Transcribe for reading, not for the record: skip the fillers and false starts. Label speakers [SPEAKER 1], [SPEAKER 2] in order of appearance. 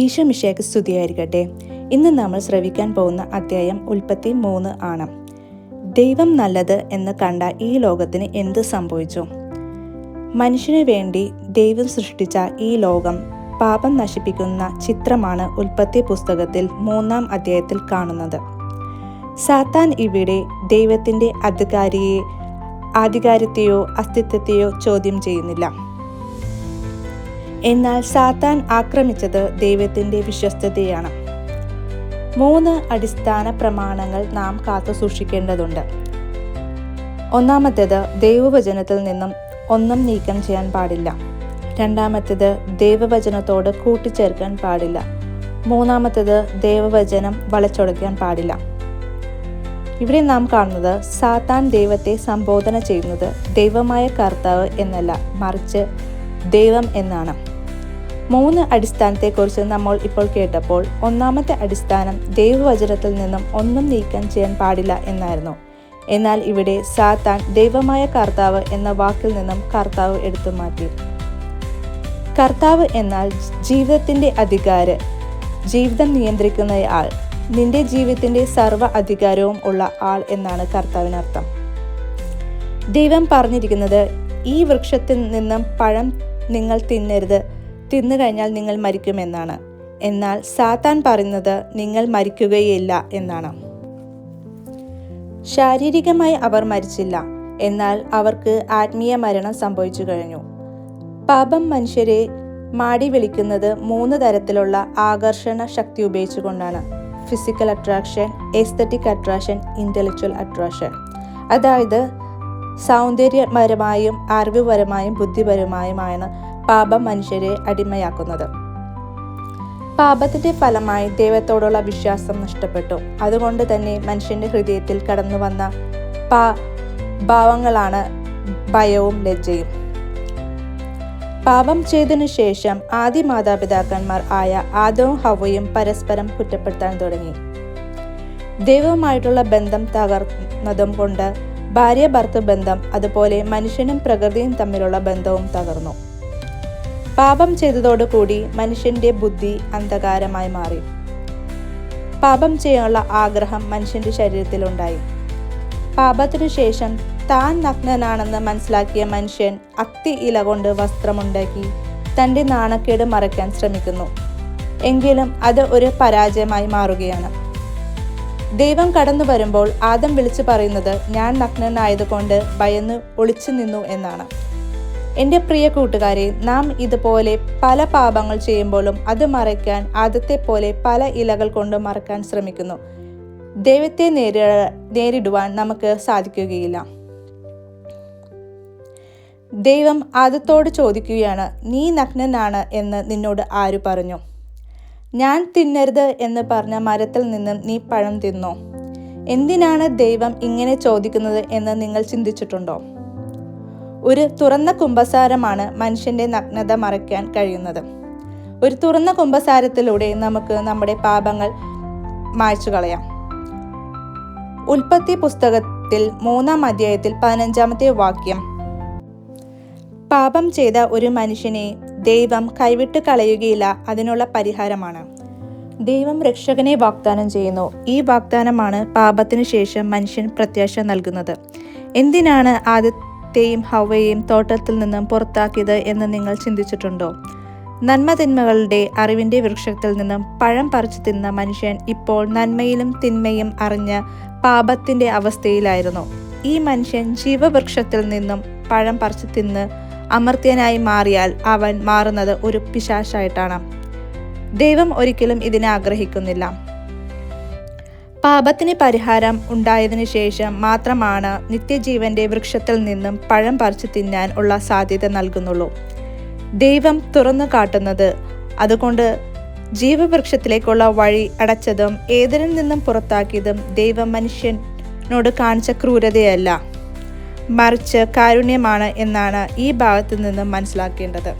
[SPEAKER 1] ഈശോ മിശിഹായ്ക്ക് സ്തുതിയായിരിക്കട്ടെ. ഇന്ന് നമ്മൾ ശ്രവിക്കാൻ പോകുന്ന അധ്യായം ഉൽപ്പത്തി 3 ആണ്. ദൈവം നല്ലത് എന്ന് കണ്ട ഈ ലോകത്തിന് എന്ത് സംഭവിച്ചു? മനുഷ്യന് വേണ്ടി ദൈവം സൃഷ്ടിച്ച ഈ ലോകം പാപം നശിപ്പിക്കുന്ന ചിത്രമാണ് ഉൽപ്പത്തി പുസ്തകത്തിൽ 3 അധ്യായത്തിൽ കാണുന്നത്. സാത്താൻ ഇവിടെ ദൈവത്തിൻ്റെ ആധികാരത്തെയോ അസ്തിത്വത്തെയോ ചോദ്യം ചെയ്യുന്നില്ല. എന്നാൽ സാത്താൻ ആക്രമിച്ചത് ദൈവത്തിൻ്റെ വിശ്വസ്തതയാണ്. 3 അടിസ്ഥാന പ്രമാണങ്ങൾ നാം കാത്തു സൂക്ഷിക്കേണ്ടതുണ്ട്. ഒന്നാമത്തേത്, ദൈവവചനത്തിൽ നിന്നും ഒന്നും നീക്കം ചെയ്യാൻ പാടില്ല. രണ്ടാമത്തേത്, ദൈവവചനത്തോട് കൂട്ടിച്ചേർക്കാൻ പാടില്ല. മൂന്നാമത്തേത്, ദൈവവചനം വളച്ചൊടിക്കാൻ പാടില്ല. ഇവിടെ നാം കാണുന്നത് സാത്താൻ ദൈവത്തെ സംബോധന ചെയ്യുന്നത് ദൈവമായ കർത്താവ് എന്നല്ല, മറിച്ച് ദൈവം എന്നാണ്. 3 അടിസ്ഥാനത്തെക്കുറിച്ച് നമ്മൾ ഇപ്പോൾ കേട്ടപ്പോൾ ഒന്നാമത്തെ അടിസ്ഥാനം ദൈവവചനത്തിൽ നിന്നും ഒന്നും നീക്കം ചെയ്യാൻ പാടില്ല എന്നായിരുന്നു. എന്നാൽ ഇവിടെ സാത്താൻ ദൈവമായ കർത്താവ് എന്ന വാക്കിൽ നിന്നും കർത്താവ് എടുത്തു മാറ്റി. കർത്താവ് എന്നാൽ ജീവിതത്തിൻ്റെ ജീവിതം നിയന്ത്രിക്കുന്നയാൾ, നിന്റെ ജീവിതത്തിൻ്റെ സർവ്വ അധികാരവും ഉള്ള ആൾ എന്നാണ് കർത്താവിനർത്ഥം. ദൈവം പറഞ്ഞിരിക്കുന്നത് ഈ വൃക്ഷത്തിൽ നിന്നും പഴം നിങ്ങൾ തിന്നരുത്, തിന്നു കഴിഞ്ഞാൽ നിങ്ങൾ മരിക്കുമെന്നാണ്. എന്നാൽ സാത്താൻ പറയുന്നത് നിങ്ങൾ മരിക്കുകയില്ല എന്നാണ്. ശാരീരികമായി അവർ മരിച്ചില്ല, എന്നാൽ അവർക്ക് ആത്മീയ മരണം സംഭവിച്ചു കഴിഞ്ഞു. പാപം മനുഷ്യരെ മാടി വിളിക്കുന്നത് 3 തരത്തിലുള്ള ആകർഷണ ശക്തി ഉപയോഗിച്ചുകൊണ്ടാണ്. Physical attraction, aesthetic attraction, intellectual attraction. അതായത് സൗന്ദര്യപരമായും അറിവുപരമായും ബുദ്ധിപരമായുമാണ് പാപം മനുഷ്യരെ അടിമയാക്കുന്നത്. പാപത്തിന്റെ ഫലമായി ദൈവത്തോടുള്ള വിശ്വാസം നഷ്ടപ്പെട്ടു. അതുകൊണ്ട് തന്നെ മനുഷ്യന്റെ ഹൃദയത്തിൽ കടന്നു വന്ന ഭാവങ്ങളാണ് ഭയവും ലജ്ജയും. പാപം ചെയ്തതിനു ശേഷം ആദ്യ മാതാപിതാക്കന്മാർ ആയ ആദവും ഹവ്വയും പരസ്പരം കുറ്റപ്പെടുത്താൻ തുടങ്ങി. ദൈവവുമായിട്ടുള്ള ബന്ധം തകർന്നതും കൊണ്ട് ഭാര്യ ഭർത്തൃ ബന്ധം, അതുപോലെ മനുഷ്യനും പ്രകൃതിയും തമ്മിലുള്ള ബന്ധവും തകർന്നു. പാപം ചെയ്തതോടുകൂടി മനുഷ്യന്റെ ബുദ്ധി അന്ധകാരമായി മാറി. പാപം ചെയ്യാനുള്ള ആഗ്രഹം മനുഷ്യന്റെ ശരീരത്തിലുണ്ടായി. പാപത്തിനു ശേഷം താൻ നഗ്നനാണെന്ന് മനസ്സിലാക്കിയ മനുഷ്യൻ അത്തി ഇല കൊണ്ട് വസ്ത്രമുണ്ടാക്കി തൻ്റെ നാണക്കേട് മറയ്ക്കാൻ ശ്രമിക്കുന്നു. എങ്കിലും അത് ഒരു പരാജയമായി മാറുകയാണ്. ദൈവം കടന്നു വരുമ്പോൾ ആദം വിളിച്ചു പറയുന്നത്, ഞാൻ നഗ്നനായതുകൊണ്ട് ഭയന്ന് ഒളിച്ചു നിന്നു എന്നാണ്. എൻ്റെ പ്രിയ കൂട്ടുകാരെ, നാം ഇതുപോലെ പല പാപങ്ങൾ ചെയ്യുമ്പോഴും അത് മറയ്ക്കാൻ ആദത്തെ പോലെ പല ഇലകൾ കൊണ്ട് മറക്കാൻ ശ്രമിക്കുന്നു. ദൈവത്തെ നേരിടുവാൻ നമുക്ക് സാധിക്കുകയില്ല. ദൈവം ആദത്തോട് ചോദിക്കുകയാണ്, നീ നഗ്നനാണ് എന്ന് നിന്നോട് ആര് പറഞ്ഞു? ഞാൻ തിന്നരുത് എന്ന് പറഞ്ഞ മരത്തിൽ നിന്നും നീ പഴം തിന്നോ? എന്തിനാണ് ദൈവം ഇങ്ങനെ ചോദിക്കുന്നത് എന്ന് നിങ്ങൾ ചിന്തിച്ചിട്ടുണ്ടോ? ഒരു തുറന്ന കുമ്പസാരമാണ് മനുഷ്യന്റെ നഗ്നത മറയ്ക്കാൻ കഴിയുന്നത്. ഒരു തുറന്ന കുമ്പസാരത്തിലൂടെ നമുക്ക് നമ്മുടെ പാപങ്ങൾ മായ്ച്ചു കളയാം. ഉൽപ്പത്തി പുസ്തകത്തിൽ 3 അധ്യായത്തിൽ 15 വാക്യം, പാപം ചെയ്ത ഒരു മനുഷ്യനെ ദൈവം കൈവിട്ട് കളയുകയില്ല, അതിനുള്ള പരിഹാരമാണ്. ദൈവം രക്ഷകനെ വാഗ്ദാനം ചെയ്യുന്നു. ഈ വാഗ്ദാനമാണ് പാപത്തിനു ശേഷം മനുഷ്യൻ പ്രത്യാശ നൽകുന്നത്. എന്തിനാണ് ആദത്തെയും ഹവ്വയെയും തോട്ടത്തിൽ നിന്നും പുറത്താക്കിയത് എന്ന് നിങ്ങൾ ചിന്തിച്ചിട്ടുണ്ടോ? നന്മ തിന്മകളുടെ അറിവിൻ്റെ വൃക്ഷത്തിൽ നിന്നും പഴം പറിച്ചു തിന്ന മനുഷ്യൻ ഇപ്പോൾ നന്മയിലും തിന്മയും അറിഞ്ഞ പാപത്തിൻ്റെ അവസ്ഥയിലായിരുന്നു. ഈ മനുഷ്യൻ ജീവവൃക്ഷത്തിൽ നിന്നും പഴം പറിച്ചു തിന്ന് അമർത്യനായി മാറിയാൽ അവൻ മാറുന്നത് ഒരു പിശാചായിട്ടാണ്. ദൈവം ഒരിക്കലും ഇതിനെ ആഗ്രഹിക്കുന്നില്ല. പാപത്തിന് പരിഹാരം ഉണ്ടായതിനു ശേഷം മാത്രമാണ് നിത്യജീവന്റെ വൃക്ഷത്തിൽ നിന്നും പഴം പറിച്ചു തിന്നാൻ ഉള്ള സാധ്യത നൽകുന്നുള്ളൂ. ദൈവം തുറന്നു കാട്ടുന്നത്. അതുകൊണ്ട് ജീവവൃക്ഷത്തിലേക്കുള്ള വഴി അടച്ചതും ഏദനിൽ നിന്നും പുറത്താക്കിയതും ദൈവം മനുഷ്യനോട് കാണിച്ച ക്രൂരതയല്ല, മറിച്ച് കാരുണ്യമാണ് എന്നാണ് ഈ ഭാഗത്തു നിന്നും മനസ്സിലാക്കേണ്ടത്.